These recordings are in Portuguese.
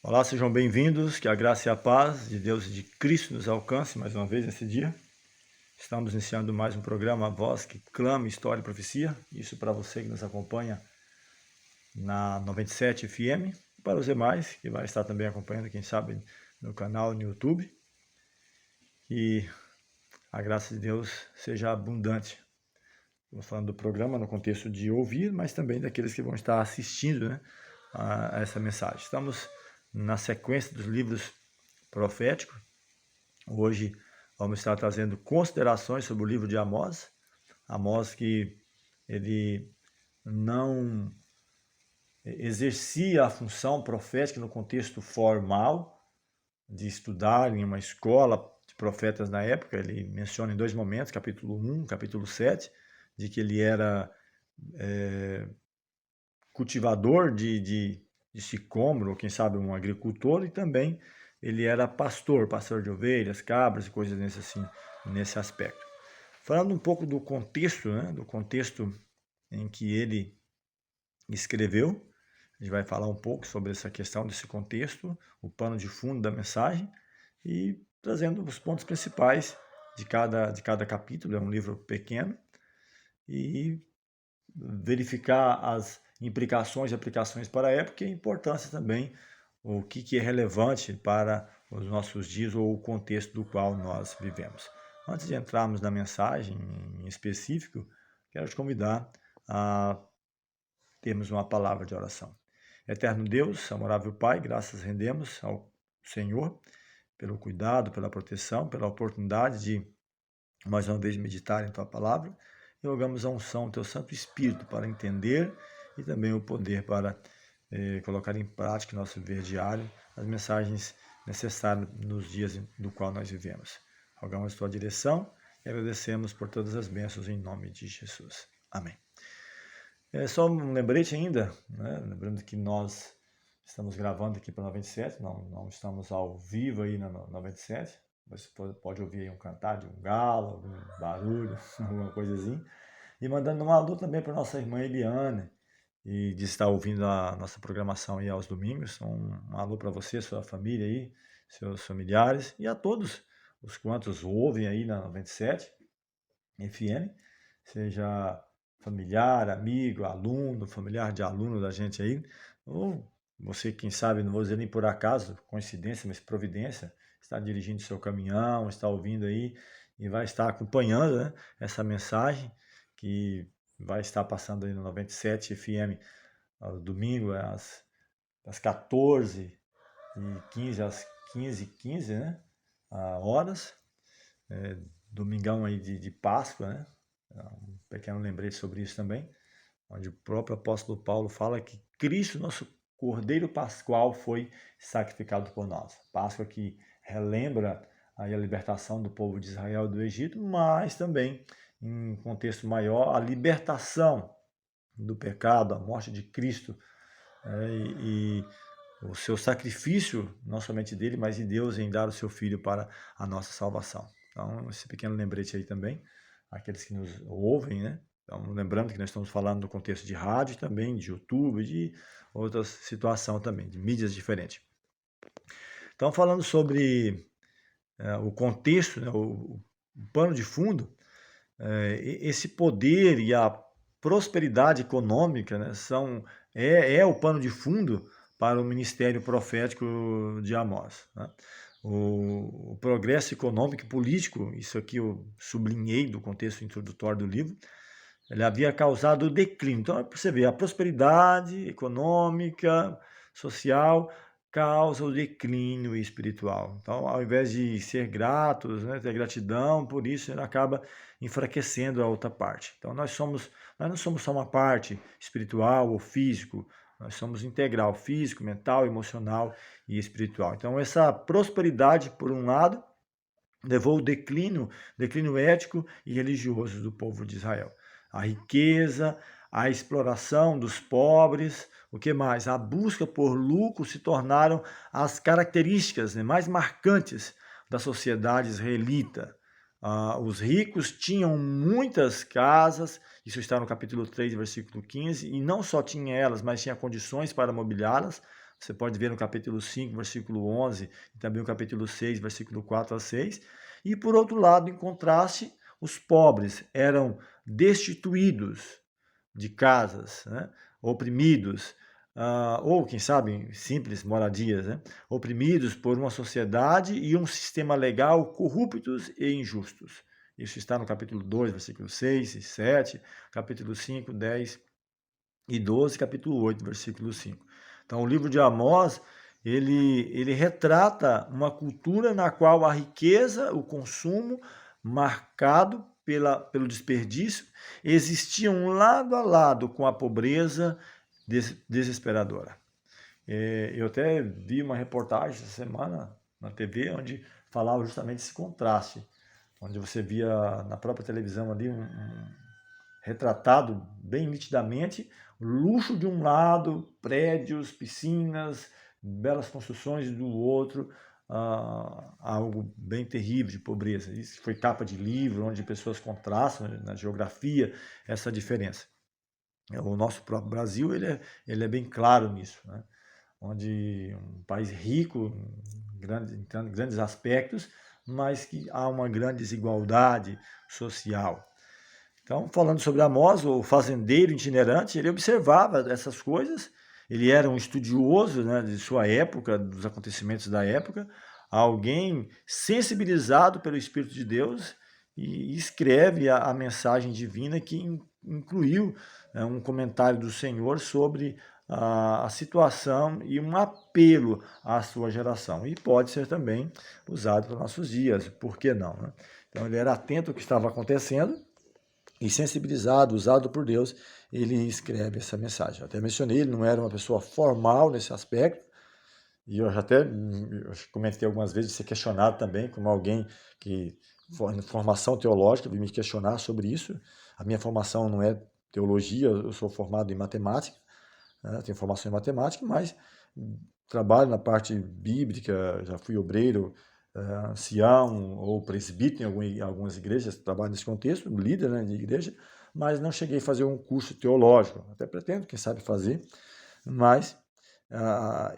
Olá, sejam bem-vindos, que a graça e a paz de Deus e de Cristo nos alcance mais uma vez nesse dia. Estamos iniciando mais um programa, a voz que clama história e profecia. Isso para você que nos acompanha na 97 FM, e para os demais que vai estar também acompanhando, quem sabe, no canal no YouTube. Que a graça de Deus seja abundante. Estamos falando do programa no contexto de ouvir, mas também daqueles que vão estar assistindo, né, a essa mensagem. Estamos na sequência dos livros proféticos. Hoje vamos estar trazendo considerações sobre o livro de Amós. Amós que ele não exercia a função profética no contexto formal de estudar em uma escola de profetas na época. Ele menciona em dois momentos, capítulo 1, capítulo 7, de que ele era cultivador de sicômoro, ou quem sabe um agricultor, e também ele era pastor de ovelhas, cabras e coisas nesse aspecto. Falando um pouco do contexto, né, do contexto em que ele escreveu, a gente vai falar um pouco sobre essa questão desse contexto, o pano de fundo da mensagem e trazendo os pontos principais de cada capítulo. É um livro pequeno e verificar as implicações e aplicações para a época e a importância também, o que é relevante para os nossos dias ou o contexto do qual nós vivemos. Antes de entrarmos na mensagem em específico, quero te convidar a termos uma palavra de oração. Eterno Deus, amorável Pai, graças rendemos ao Senhor pelo cuidado, pela proteção, pela oportunidade de mais uma vez meditar em Tua Palavra, e rogamos a unção do Teu Santo Espírito para entender e também o poder para colocar em prática em nosso viver diário as mensagens necessárias nos dias do qual nós vivemos. Rogamos a Tua direção e agradecemos por todas as bênçãos em nome de Jesus. Amém. Só um lembrete ainda, né? Lembrando que nós estamos gravando aqui para 97, não estamos ao vivo aí na 97. Você pode ouvir aí um cantar de um galo, algum barulho, alguma coisa assim. E mandando um alô também para nossa irmã Eliane, e de estar ouvindo a nossa programação aí aos domingos. Um alô para você, sua família aí, seus familiares e a todos os quantos ouvem aí na 97 FM, seja familiar, amigo, aluno, familiar de aluno da gente aí, ou você, quem sabe, não vou dizer nem por acaso, coincidência, mas providência, está dirigindo seu caminhão, está ouvindo aí e vai estar acompanhando, né, essa mensagem que vai estar passando aí no 97 FM, domingo, às 14h15 às 15h15, né, horas, domingão aí de Páscoa, né, um pequeno lembrete sobre isso também, onde o próprio apóstolo Paulo fala que Cristo, nosso Cordeiro Pascual, foi sacrificado por nós. Páscoa que relembra aí a libertação do povo de Israel do Egito, mas também, em contexto maior, a libertação do pecado, a morte de Cristo, e o seu sacrifício, não somente dele, mas de Deus em dar o seu Filho para a nossa salvação. Então, esse pequeno lembrete aí também, aqueles que nos ouvem, né? Então, lembrando que nós estamos falando no contexto de rádio também, de YouTube, de outras situações também, de mídias diferentes. Então, falando sobre o contexto, né, o pano de fundo, esse poder e a prosperidade econômica, né, é o pano de fundo para o ministério profético de Amós, né? O progresso econômico e político, isso aqui eu sublinhei do contexto introdutório do livro, ele havia causado o declínio. Então, você vê, a prosperidade econômica, social, causa o declínio espiritual. Então, ao invés de ser gratos, né, ter gratidão, por isso ele acaba enfraquecendo a outra parte. Então, nós não somos só uma parte espiritual ou físico, nós somos integral, físico, mental, emocional e espiritual. Então, essa prosperidade, por um lado, levou ao declínio ético e religioso do povo de Israel. A riqueza, a exploração dos pobres, o que mais? A busca por lucro se tornaram as características, né, mais marcantes da sociedade israelita. Os ricos tinham muitas casas, isso está no capítulo 3, versículo 15, e não só tinha elas, mas tinha condições para mobiliá-las, Você pode ver no capítulo 5, versículo 11, e também no capítulo 6, versículo 4 a 6. E, por outro lado, em contraste, os pobres eram destituídos de casas, né? Oprimidos, ou, quem sabe, simples moradias, né? Oprimidos por uma sociedade e um sistema legal corruptos e injustos. Isso está no capítulo 2, versículo 6 e 7, capítulo 5, 10 e 12, capítulo 8, versículo 5. Então, o livro de Amós, ele retrata uma cultura na qual a riqueza, o consumo, marcado pelo desperdício, existiam lado a lado com a pobreza desesperadora. Eu até vi uma reportagem essa semana na TV, onde falava justamente esse contraste, onde você via na própria televisão ali retratado bem nitidamente o luxo de um lado, prédios, piscinas, belas construções do outro, algo bem terrível de pobreza. Isso foi capa de livro, onde pessoas contrastam na geografia essa diferença. O nosso próprio Brasil ele é bem claro nisso, né? Onde um país rico em grandes aspectos, mas que há uma grande desigualdade social. Então, falando sobre Amós, o fazendeiro itinerante, ele observava essas coisas, ele era um estudioso, né, de sua época, dos acontecimentos da época, alguém sensibilizado pelo Espírito de Deus e escreve a mensagem divina que incluiu, né, um comentário do Senhor sobre a situação e um apelo à sua geração. E pode ser também usado para nossos dias, por que não, né? Então, ele era atento ao que estava acontecendo, e sensibilizado, usado por Deus, ele escreve essa mensagem. Eu até mencionei, ele não era uma pessoa formal nesse aspecto, e eu já até comentei algumas vezes de ser questionado também, como alguém que, em formação teológica, veio me questionar sobre isso. A minha formação não é teologia, eu sou formado em matemática, né? Tenho formação em matemática, mas trabalho na parte bíblica, já fui obreiro, ancião ou presbítero em algumas igrejas, trabalho nesse contexto, líder, né, de igreja, mas não cheguei a fazer um curso teológico, até pretendo, quem sabe fazer, mas,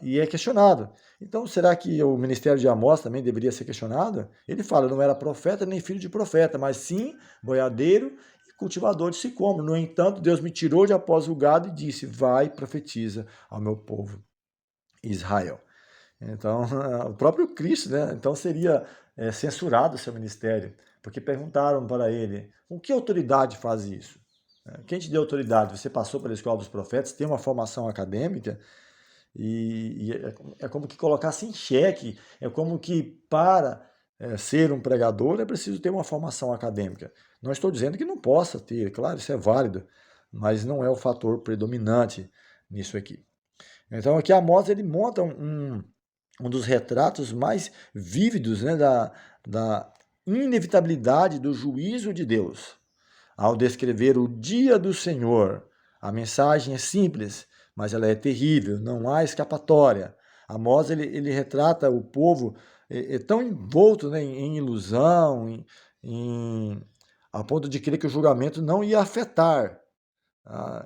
e é questionado. Então, será que o ministério de Amós também deveria ser questionado? Ele fala, não era profeta nem filho de profeta, mas sim boiadeiro e cultivador de sicômoro. No entanto, Deus me tirou de após o gado e disse, vai, profetiza ao meu povo Israel. Então, o próprio Cristo, né? Então seria censurado o seu ministério, porque perguntaram para ele, com que autoridade faz isso? Quem te deu autoridade? Você passou pela escola dos profetas, tem uma formação acadêmica, e é como que colocasse em xeque, é como que para ser um pregador é preciso ter uma formação acadêmica. Não estou dizendo que não possa ter, claro, isso é válido, mas não é o fator predominante nisso aqui. Então aqui Amós ele monta um dos retratos mais vívidos, né, da inevitabilidade do juízo de Deus. Ao descrever o dia do Senhor, a mensagem é simples, mas ela é terrível, não há escapatória. Amós ele retrata o povo tão envolto, né, em ilusão, a ponto de crer que o julgamento não ia afetar.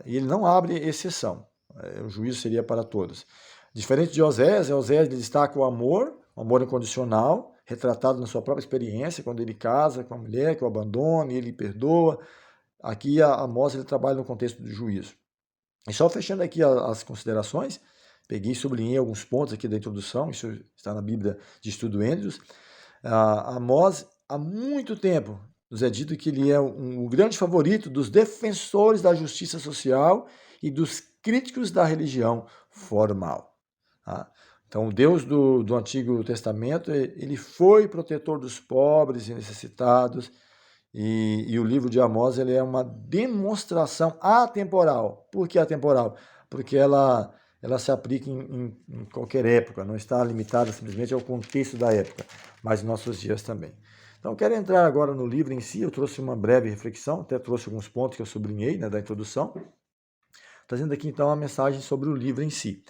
E ele não abre exceção. O juízo seria para todos. Diferente de Oséias destaca o amor incondicional, retratado na sua própria experiência, quando ele casa com a mulher, que o abandona e ele perdoa. Aqui Amós ele trabalha no contexto do juízo. E só fechando aqui as considerações, peguei e sublinhei alguns pontos aqui da introdução, isso está na Bíblia de Estudo Andrews. Amós, há muito tempo, nos é dito que ele é um grande favorito dos defensores da justiça social e dos críticos da religião formal. Tá? Então, o Deus do Antigo Testamento, ele foi protetor dos pobres e necessitados, e o livro de Amós ele é uma demonstração atemporal. Por que atemporal? Porque ela se aplica em qualquer época, não está limitada simplesmente ao contexto da época, mas em nossos dias também. Então, quero entrar agora no livro em si, eu trouxe uma breve reflexão, até trouxe alguns pontos que eu sublinhei, né, da introdução, trazendo aqui então a mensagem sobre o livro em si.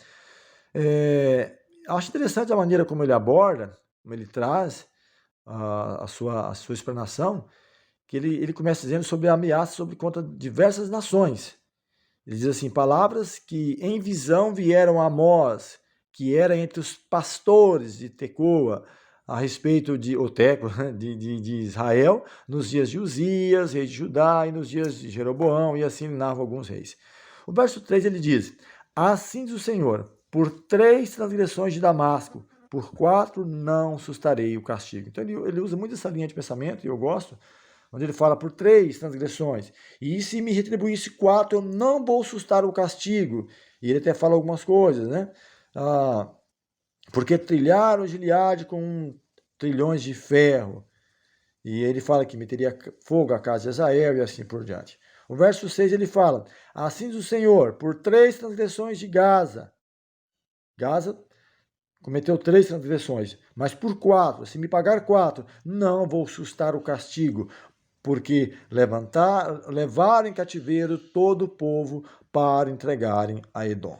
Acho interessante a maneira como ele aborda, como ele traz a sua explanação, que ele começa dizendo sobre a ameaça sobre contra diversas nações. Ele diz assim, palavras que em visão vieram a Amós, que era entre os pastores de Tecoa, a respeito de Oteco, de Israel, nos dias de Uzias, rei de Judá, e nos dias de Jeroboão, e assim narra alguns reis. O verso 3 ele diz: assim diz o Senhor, por 3 transgressões de Damasco, por 4 não sustarei o castigo. Então ele usa muito essa linha de pensamento, e eu gosto, onde ele fala por 3 transgressões. E se me retribuísse 4, eu não vou sustar o castigo. E ele até fala algumas coisas, né? Porque trilharam Gileade com trilhões de ferro. E ele fala que meteria fogo à casa de Israel e assim por diante. O verso 6 ele fala: assim diz o Senhor, por 3 transgressões de Gaza. Gaza cometeu 3 transgressões, mas por 4, se me pagar 4, não vou sustar o castigo, porque levaram em cativeiro todo o povo para entregarem a Edom.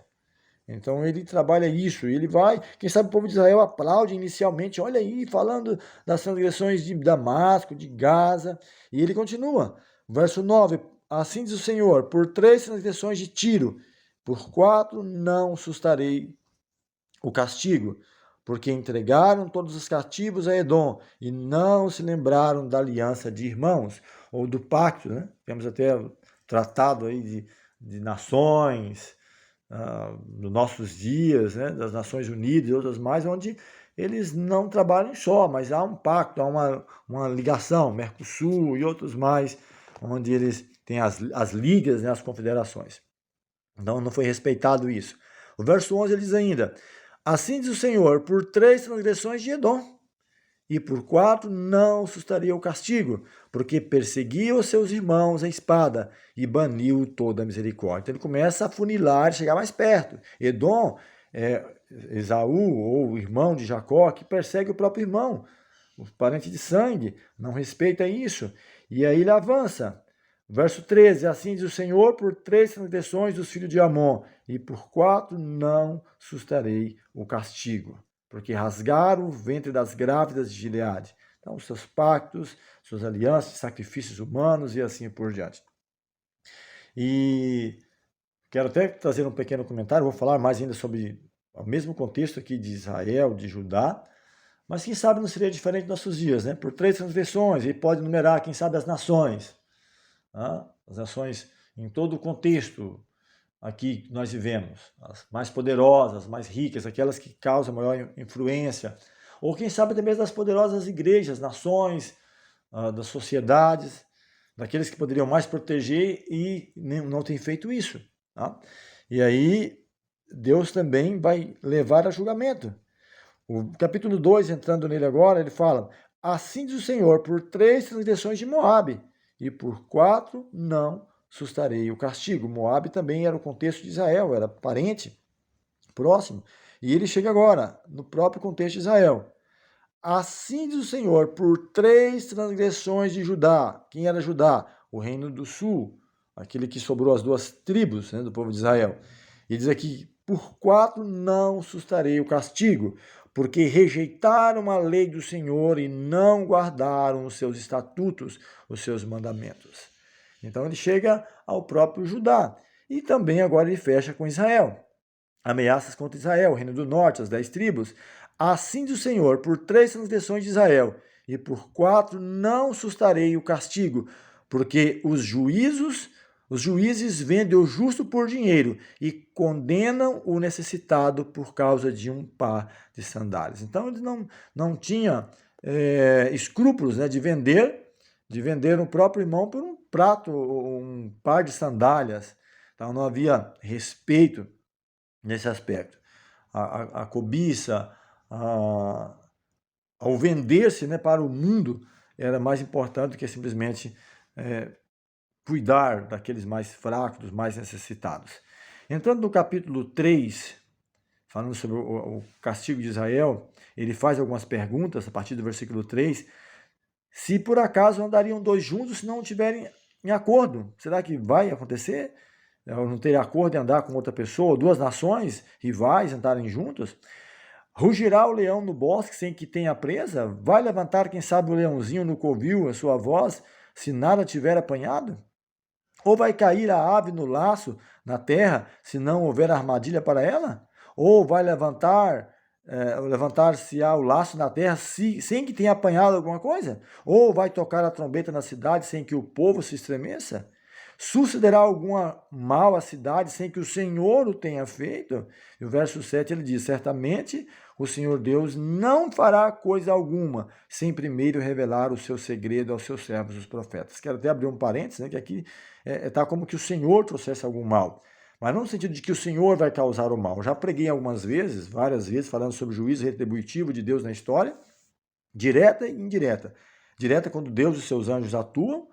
Então ele trabalha isso, ele vai, quem sabe o povo de Israel aplaude inicialmente, olha aí, falando das transgressões de Damasco, de Gaza, e ele continua. Verso 9, assim diz o Senhor, por 3 transgressões de Tiro, por 4 não sustarei o castigo, porque entregaram todos os cativos a Edom e não se lembraram da aliança de irmãos, ou do pacto, né? Temos até tratado aí de nações, dos nossos dias, né, das Nações Unidas e outras mais, onde eles não trabalham só, mas há um pacto, há uma ligação, Mercosul e outros mais, onde eles têm as ligas, né, as confederações. Então não foi respeitado isso. O verso 11 ele diz ainda: assim diz o Senhor, por 3 transgressões de Edom, e por 4 não sustaria o castigo, porque perseguiu os seus irmãos a espada e baniu toda a misericórdia. Então ele começa a funilar, chegar mais perto. Edom é Esaú, ou o irmão de Jacó, que persegue o próprio irmão, o parente de sangue, não respeita isso. E aí ele avança. Verso 13, assim diz o Senhor, por 3 transgressões dos filhos de Amon, e por 4 não sustarei o castigo, porque rasgaram o ventre das grávidas de Gileade. Então, seus pactos, suas alianças, sacrifícios humanos e assim por diante. E quero até trazer um pequeno comentário, vou falar mais ainda sobre o mesmo contexto aqui de Israel, de Judá, mas quem sabe não seria diferente nos nossos dias, né? Por 3 transgressões, e pode numerar, quem sabe, as nações. As nações em todo o contexto aqui que nós vivemos, as mais poderosas, mais ricas, aquelas que causam maior influência, ou quem sabe até mesmo das poderosas igrejas, nações, das sociedades, daqueles que poderiam mais proteger e não têm feito isso. Tá? E aí Deus também vai levar a julgamento. O capítulo 2, entrando nele agora, ele fala: assim diz o Senhor, por 3 transgressões de Moabe, e por 4 não sustarei o castigo. Moabe também era o contexto de Israel, era parente, próximo. E ele chega agora, no próprio contexto de Israel. Assim diz o Senhor, por 3 transgressões de Judá. Quem era Judá? O reino do sul, aquele que sobrou as 2 tribos, né, do povo de Israel. E diz aqui, por 4 não sustarei o castigo, porque rejeitaram a lei do Senhor e não guardaram os seus estatutos, os seus mandamentos. Então ele chega ao próprio Judá. E também agora ele fecha com Israel. Ameaças contra Israel, o reino do norte, as 10 tribos. Assim diz o Senhor, por 3 transgressões de Israel, e por 4 não sustarei o castigo, porque os juízes vendem o justo por dinheiro e condenam o necessitado por causa de um par de sandálias. Então ele não tinha escrúpulos, né, de vender o próprio irmão por um prato, um par de sandálias. Então não havia respeito nesse aspecto. A cobiça, ao vender-se, né, para o mundo, era mais importante do que simplesmente cuidar daqueles mais fracos, dos mais necessitados. Entrando no capítulo 3, falando sobre o castigo de Israel, ele faz algumas perguntas a partir do versículo 3. Se por acaso andariam 2 juntos se não estiverem em acordo, será que vai acontecer? Não ter acordo em andar com outra pessoa, 2 nações rivais andarem juntos? Rugirá o leão no bosque sem que tenha presa? Vai levantar, quem sabe, o leãozinho no covil a sua voz, se nada tiver apanhado? Ou vai cair a ave no laço, na terra, se não houver armadilha para ela? Ou vai levantar-se-á o laço na terra sem que tenha apanhado alguma coisa? Ou vai tocar a trombeta na cidade sem que o povo se estremeça? Sucederá algum mal à cidade sem que o Senhor o tenha feito? E o verso 7 ele diz: certamente o Senhor Deus não fará coisa alguma sem primeiro revelar o seu segredo aos seus servos, os profetas. Quero até abrir um parênteses, né, que aqui está como que o Senhor trouxesse algum mal. Mas não no sentido de que o Senhor vai causar o mal. Eu já preguei algumas vezes, várias vezes, falando sobre o juízo retributivo de Deus na história, direta e indireta. Direta quando Deus e seus anjos atuam,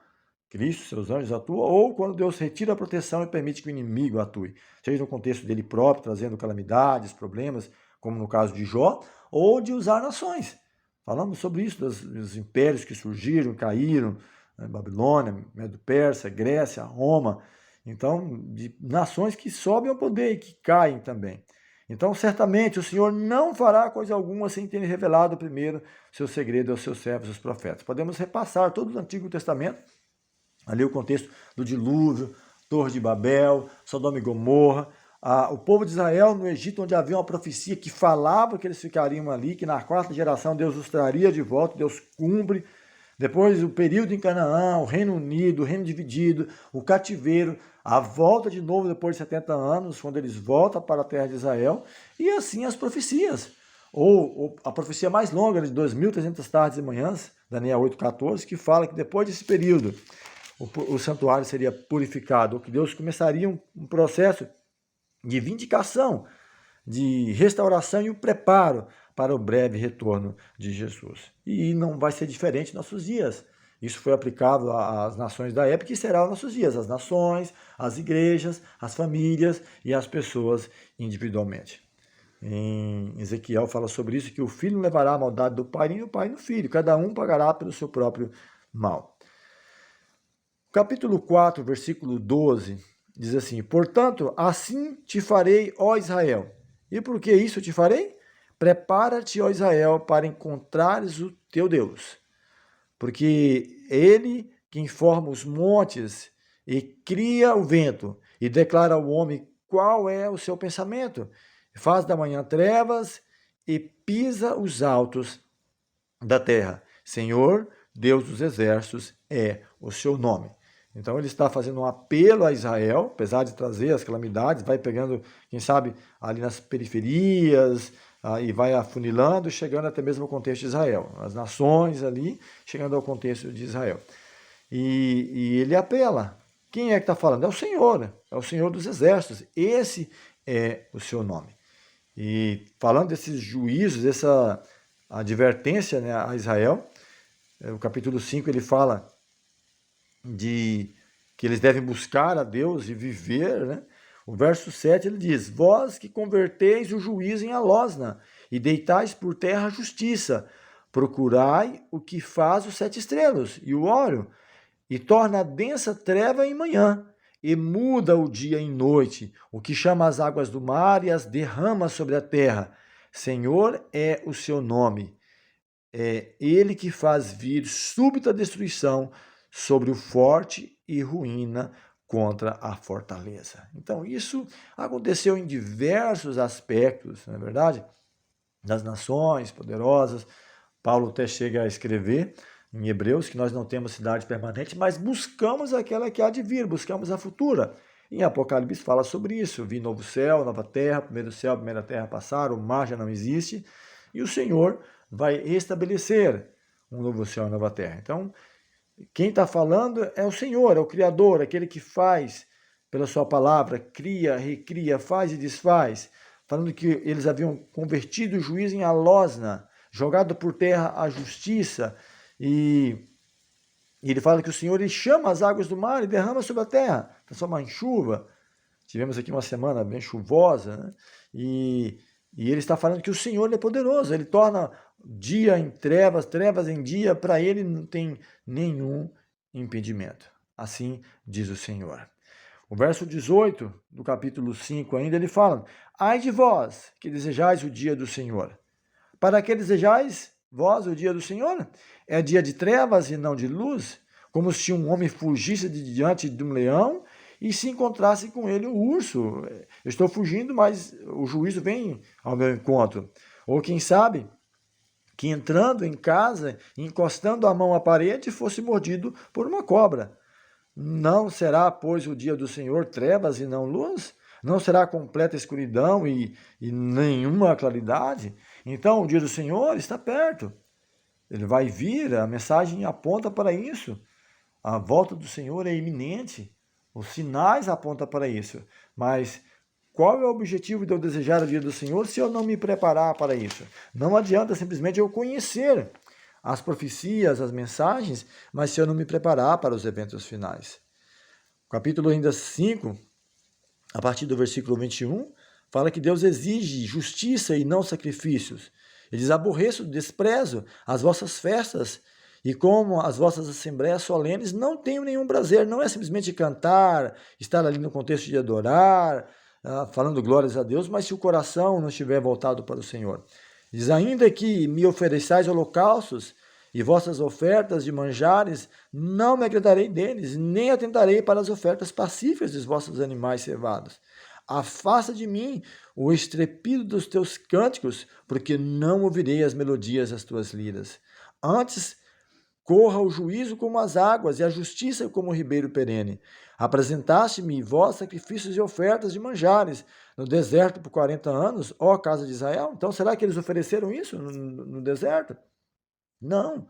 Cristo, seus anjos atuam, ou quando Deus retira a proteção e permite que o inimigo atue, seja no contexto dele próprio, trazendo calamidades, problemas, como no caso de Jó, ou de usar nações. Falamos sobre isso, dos impérios que surgiram, caíram, né, Babilônia, Medo-Persa, Grécia, Roma, então, de nações que sobem ao poder e que caem também. Então, certamente, o Senhor não fará coisa alguma sem ter revelado primeiro seu segredo aos seus servos, os profetas. Podemos repassar todo o Antigo Testamento, ali o contexto do dilúvio, Torre de Babel, Sodoma e Gomorra, o povo de Israel no Egito, onde havia uma profecia que falava que eles ficariam ali, que na quarta geração Deus os traria de volta, Deus cumpre. Depois o período em Canaã, o Reino Unido, o Reino dividido, o cativeiro, a volta de novo depois de 70 anos, quando eles voltam para a terra de Israel, e assim as profecias. Ou a profecia mais longa, de 2.300 tardes e manhãs, Daniel 8,14, que fala que depois desse período o santuário seria purificado, ou que Deus começaria um processo de vindicação, de restauração e o preparo para o breve retorno de Jesus. E não vai ser diferente nos nossos dias. Isso foi aplicado às nações da época e será nos nossos dias, as nações, as igrejas, as famílias e as pessoas individualmente. Em Ezequiel fala sobre isso, que o filho levará a maldade do pai e o pai no filho, cada um pagará pelo seu próprio mal. Capítulo 4, versículo 12, diz assim: portanto, assim te farei, ó Israel. E por que isso te farei? Prepara-te, ó Israel, para encontrares o teu Deus. Porque ele quem forma os montes e cria o vento, e declara ao homem qual é o seu pensamento. Faz da manhã trevas e pisa os altos da terra. Senhor, Deus dos exércitos, é o seu nome. Então ele está fazendo um apelo a Israel, apesar de trazer as calamidades, vai pegando, quem sabe, ali nas periferias, e vai afunilando, chegando até mesmo ao contexto de Israel. As nações ali, chegando ao contexto de Israel. E ele apela. Quem é que está falando? É o Senhor dos exércitos. Esse é o seu nome. E falando desses juízos, essa advertência, né, a Israel, o capítulo 5 ele fala de que eles devem buscar a Deus e viver, né? O verso 7 ele diz: vós que converteis o juízo em alosna e deitais por terra a justiça, procurai o que faz os 7 estrelas e o óleo, e torna a densa treva em manhã, e muda o dia em noite, o que chama as águas do mar e as derrama sobre a terra. Senhor é o seu nome. É ele que faz vir súbita destruição sobre o forte e ruína contra a fortaleza. Então, isso aconteceu em diversos aspectos, não é verdade? Das nações poderosas. Paulo até chega a escrever em Hebreus que nós não temos cidade permanente, mas buscamos aquela que há de vir, buscamos a futura. Em Apocalipse fala sobre isso: vi novo céu, nova terra, primeiro céu, primeira terra passaram, o mar já não existe, e o Senhor vai estabelecer um novo céu e nova terra. Então, quem está falando é o Senhor, é o Criador, aquele que faz pela sua palavra, cria, recria, faz e desfaz, falando que eles haviam convertido o juízo em alosna, jogado por terra a justiça, e ele fala que o Senhor ele chama as águas do mar e derrama sobre a terra, transforma em chuva. Tivemos aqui uma semana bem chuvosa, né? E ele está falando que o Senhor é poderoso, ele torna dia em trevas, trevas em dia, para ele não tem nenhum impedimento. Assim diz o Senhor. O verso 18 do capítulo 5 ainda ele fala: ai de vós que desejais o dia do Senhor. Para que desejais vós o dia do Senhor? É dia de trevas e não de luz? Como se um homem fugisse de diante de um leão e se encontrasse com ele o urso. Eu estou fugindo, mas o juízo vem ao meu encontro. Ou quem sabe que entrando em casa, encostando a mão à parede, fosse mordido por uma cobra. Não será, pois, o dia do Senhor trevas e não luz? Não será completa escuridão e nenhuma claridade? Então, o dia do Senhor está perto. Ele vai vir, a mensagem aponta para isso. A volta do Senhor é iminente. Os sinais apontam para isso. Mas qual é o objetivo de eu desejar o dia do Senhor se eu não me preparar para isso? Não adianta simplesmente eu conhecer as profecias, as mensagens, mas se eu não me preparar para os eventos finais. Capítulo ainda 5, a partir do versículo 21, fala que Deus exige justiça e não sacrifícios. Ele diz: aborreço, desprezo as vossas festas, e como as vossas assembleias solenes, não tenho nenhum prazer. Não é simplesmente cantar, estar ali no contexto de adorar, falando glórias a Deus, mas se o coração não estiver voltado para o Senhor. Diz: ainda que me ofereçais holocaustos e vossas ofertas de manjares, não me agradarei deles, nem atentarei para as ofertas pacíficas dos vossos animais cevados. Afasta de mim o estrepido dos teus cânticos, porque não ouvirei as melodias das tuas liras. Antes, corra o juízo como as águas e a justiça como o ribeiro perene. Apresentaste-me vós sacrifícios e ofertas de manjares no deserto por 40 anos, ó casa de Israel. Então, será que eles ofereceram isso no deserto? Não.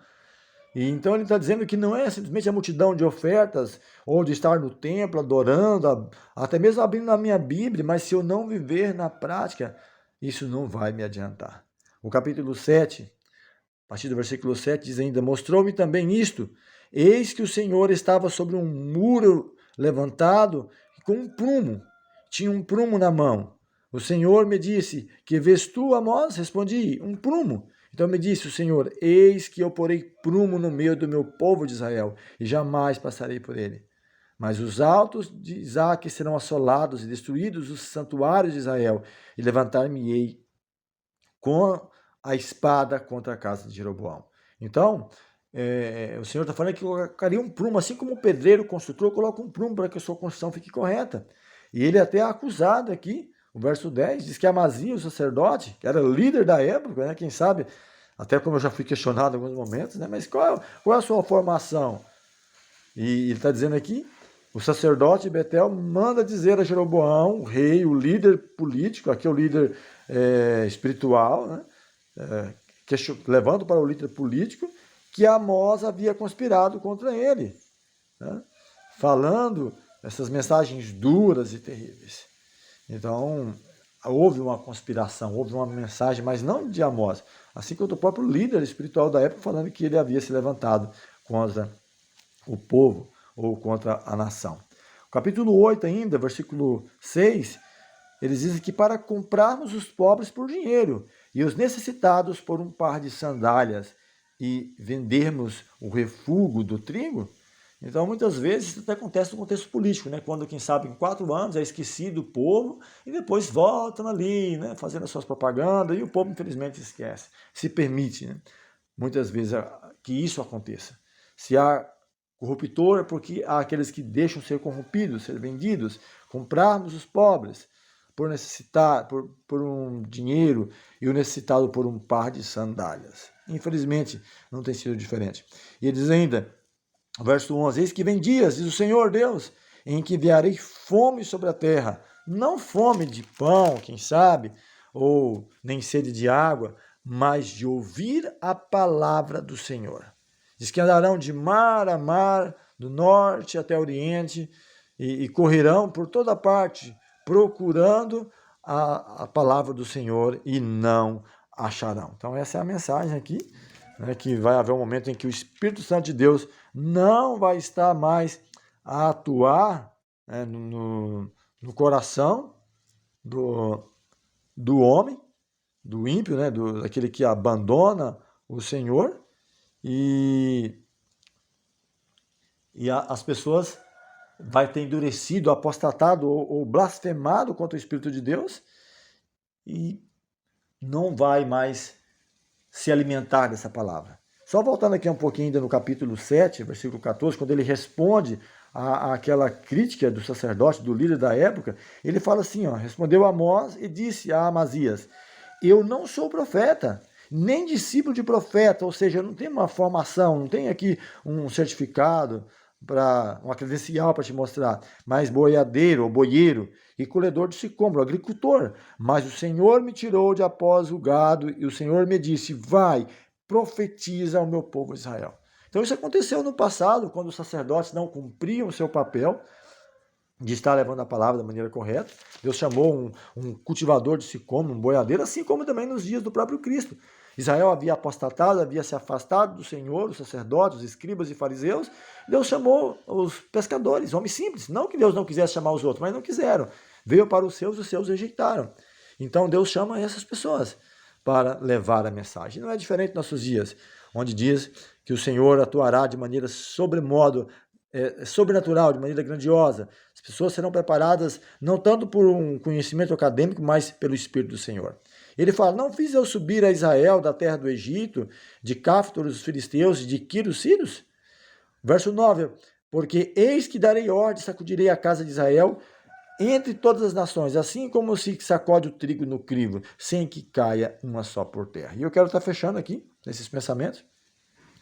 E então ele está dizendo que não é simplesmente a multidão de ofertas, ou de estar no templo adorando, até mesmo abrindo a minha Bíblia, mas se eu não viver na prática, isso não vai me adiantar. O capítulo 7, a partir do versículo 7, diz ainda: mostrou-me também isto, eis que o Senhor estava sobre um muro levantado com um prumo, tinha um prumo na mão. O Senhor me disse: que vês tu, Amós? Respondi: um prumo. Então me disse o Senhor: eis que eu porei prumo no meio do meu povo de Israel, e jamais passarei por ele. Mas os altos de Isaque serão assolados e destruídos os santuários de Israel, e levantar-me-ei com a espada contra a casa de Jeroboão. Então, o Senhor está falando que colocaria um prumo, assim como o pedreiro, o construtor, coloca um prumo para que a sua construção fique correta. E ele até é acusado aqui. O verso 10 diz que Amazias, o sacerdote, que era líder da época, né, quem sabe, até como eu já fui questionado em alguns momentos, né, mas qual é a sua formação? E ele está dizendo aqui: o sacerdote Betel manda dizer a Jeroboão, o rei, o líder político, aqui é o líder espiritual, né, levando para o líder político, que Amós havia conspirado contra ele, né, falando essas mensagens duras e terríveis. Então, houve uma conspiração, houve uma mensagem, mas não de Amós, assim como o próprio líder espiritual da época, falando que ele havia se levantado contra o povo ou contra a nação. O capítulo 8 ainda, versículo 6, eles dizem que para comprarmos os pobres por dinheiro e os necessitados por um par de sandálias e vendermos o refúgio do trigo. Então, muitas vezes, isso até acontece no contexto político, né? Quando, quem sabe, em 4 anos é esquecido o povo e depois voltam ali, né? Fazendo as suas propagandas, e o povo, infelizmente, esquece. Se permite, né? Muitas vezes, que isso aconteça. Se há corruptor, é porque há aqueles que deixam ser corrompidos, ser vendidos. Comprarmos os pobres por necessitar, por um dinheiro, e o necessitado por um par de sandálias. Infelizmente, não tem sido diferente. E ele diz ainda, verso 11, eis que vem dias, diz o Senhor Deus, em que enviarei fome sobre a terra, não fome de pão, quem sabe, ou nem sede de água, mas de ouvir a palavra do Senhor. Diz que andarão de mar a mar, do norte até o oriente, e correrão por toda parte, procurando a palavra do Senhor, e não acharão. Então essa é a mensagem aqui, né, que vai haver um momento em que o Espírito Santo de Deus não vai estar mais a atuar, né, no coração do homem, do ímpio, né, daquele que abandona o Senhor, e as pessoas vai ter endurecido, apostatado ou blasfemado contra o Espírito de Deus, e não vai mais se alimentar dessa palavra. Só voltando aqui um pouquinho ainda no capítulo 7, versículo 14, quando ele responde àquela crítica do sacerdote, do líder da época, ele fala assim, ó, respondeu Amós e disse a Amazias, eu não sou profeta, nem discípulo de profeta, ou seja, eu não tenho uma formação, não tenho aqui um certificado, uma credencial para te mostrar, mas boiadeiro ou boieiro e colhedor de sicômoro, agricultor. Mas o Senhor me tirou de após o gado e o Senhor me disse, vai, profetiza ao meu povo Israel. Então isso aconteceu no passado, quando os sacerdotes não cumpriam o seu papel de estar levando a palavra da maneira correta. Deus chamou um cultivador de sicômoro, um boiadeiro, assim como também nos dias do próprio Cristo. Israel havia apostatado, havia se afastado do Senhor, os sacerdotes, os escribas e fariseus. Deus chamou os pescadores, homens simples. Não que Deus não quisesse chamar os outros, mas não quiseram. Veio para os seus rejeitaram. Então Deus chama essas pessoas para levar a mensagem. Não é diferente nos nossos dias, onde diz que o Senhor atuará de maneira sobremodo, sobrenatural, de maneira grandiosa. As pessoas serão preparadas não tanto por um conhecimento acadêmico, mas pelo Espírito do Senhor. Ele fala, não fiz eu subir a Israel da terra do Egito, de Cáftor, os filisteus, e de Quiro, os sírios? Verso 9, porque eis que darei ordem, sacudirei a casa de Israel entre todas as nações, assim como se sacode o trigo no crivo, sem que caia uma só por terra. E eu quero estar fechando aqui, nesses pensamentos,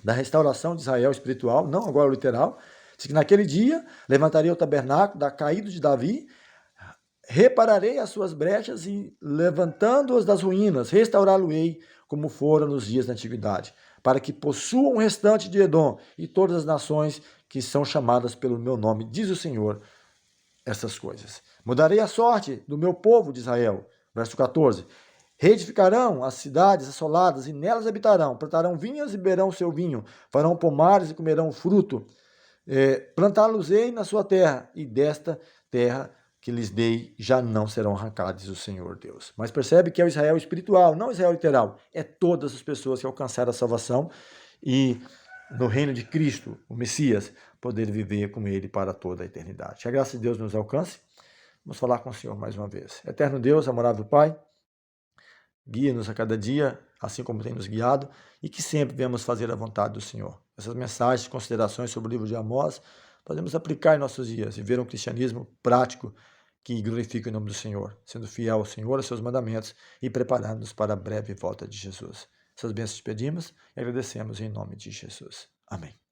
da restauração de Israel espiritual, não agora literal, que naquele dia levantarei o tabernáculo da caída de Davi, repararei as suas brechas e, levantando-as das ruínas, restaurá-lo-ei como fora nos dias da antiguidade, para que possuam o restante de Edom e todas as nações que são chamadas pelo meu nome, diz o Senhor, essas coisas. Mudarei a sorte do meu povo de Israel. Verso 14. Reedificarão as cidades assoladas e nelas habitarão, plantarão vinhas e beberão o seu vinho, farão pomares e comerão fruto, plantá-los-ei na sua terra, e desta terra que lhes dei já não serão arrancados, diz o Senhor Deus. Mas percebe que é o Israel espiritual, não o Israel literal. É todas as pessoas que alcançaram a salvação e no reino de Cristo, o Messias, poder viver com ele para toda a eternidade. Que a graça de Deus nos alcance. Vamos falar com o Senhor mais uma vez. Eterno Deus, amorável Pai, guia-nos a cada dia, assim como tem nos guiado, e que sempre venhamos fazer a vontade do Senhor. Essas mensagens, considerações sobre o livro de Amós, podemos aplicar em nossos dias e ver um cristianismo prático que glorifica o nome do Senhor, sendo fiel ao Senhor, aos seus mandamentos e preparando-nos para a breve volta de Jesus. Essas bênçãos te pedimos e agradecemos em nome de Jesus. Amém.